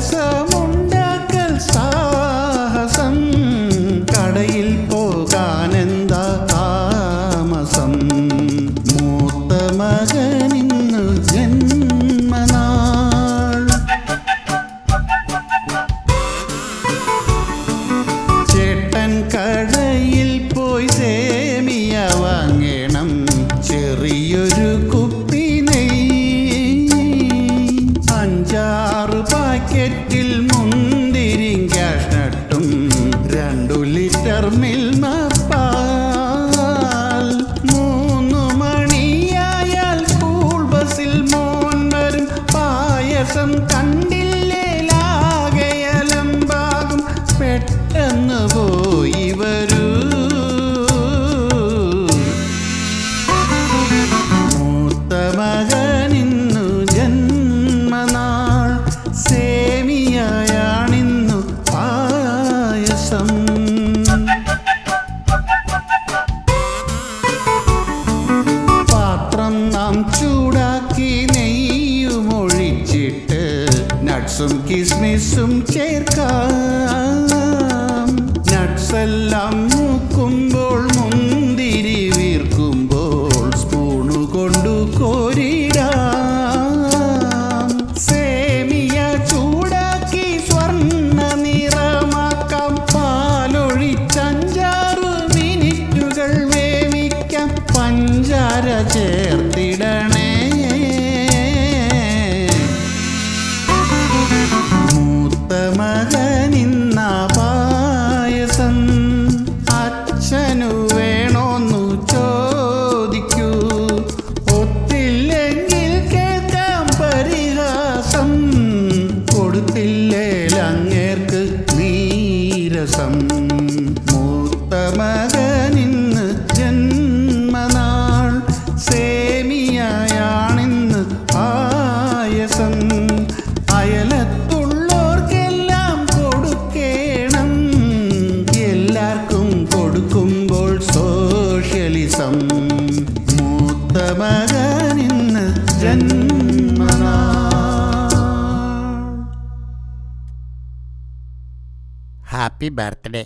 പായസമുണ്ടാക്കൽ സാഹസം, കടയിൽ പോകാനെന്താ താമസം. മൂത്ത മകനിന്നു ജന്മനാൾ. ചേട്ടൻ കടയിൽ പോയി സേമിയ വാങ്ങണം, ചെറിയൊരു കുപ്പി നെയ്യ്, 5-6 പാക്കറ്റിൽ മുന്തിരിയും കാഷ്നട്ടും, 2 ലിറ്റർ മിൽമ പാൽ. 3 മണിയായാൽ സ്കൂൾ ബസ്സിൽ മോൻ വരും, പായസം കണ്ടില്ലേലാകയലമ്പാകും, പെട്ടെന്ന് പോയി വരൂ. മൂത്ത മകനിന്നു ജന്മനാൾ, സേമിയയാണിന്നു പായസം. പാത്രം നാം ചൂടാക്കി നെയ്യുമൊഴിച്ചിട്ട് നട്ട്സും കിസ്മിസും ചേർക്കാം. നട്ട്സെല്ലാം മൂക്കുമ്പോൾ മുന്തിരി വീർക്കുമ്പോൾ സ്പൂണു കൊണ്ടു കോരിടാം. സേമിയ ചൂടാക്കി സ്വർണ്ണ നിറമാക്കാം, പാലൊഴിച്ച് 5-6 മിനിറ്റുകൾ വേവിക്കാം. പഞ്ചാര ചേർത്തിടണേ. മൂത്ത മകനിന്ന പായസം, അച്ഛനു വേണോന്നു ചോദിക്കൂ, ഒത്തില്ലെങ്കിൽ കേൾക്കാം പരിഹാസം, കൊടുത്തില്ലേലങ്ങേർക്ക് നീരസം. മൂത്ത മകനിന്ന് ജന്മനാൾ, സേമിയയാണിന്ന് പായസം. അയലത്തുള്ളോർക്കെല്ലാം കൊടുക്കേണം, എല്ലാവർക്കും കൊടുക്കുമ്പോൾ സോഷ്യലിസം. മൂത്ത മകനിന്ന് ജന്മനാൾ. Happy birthday.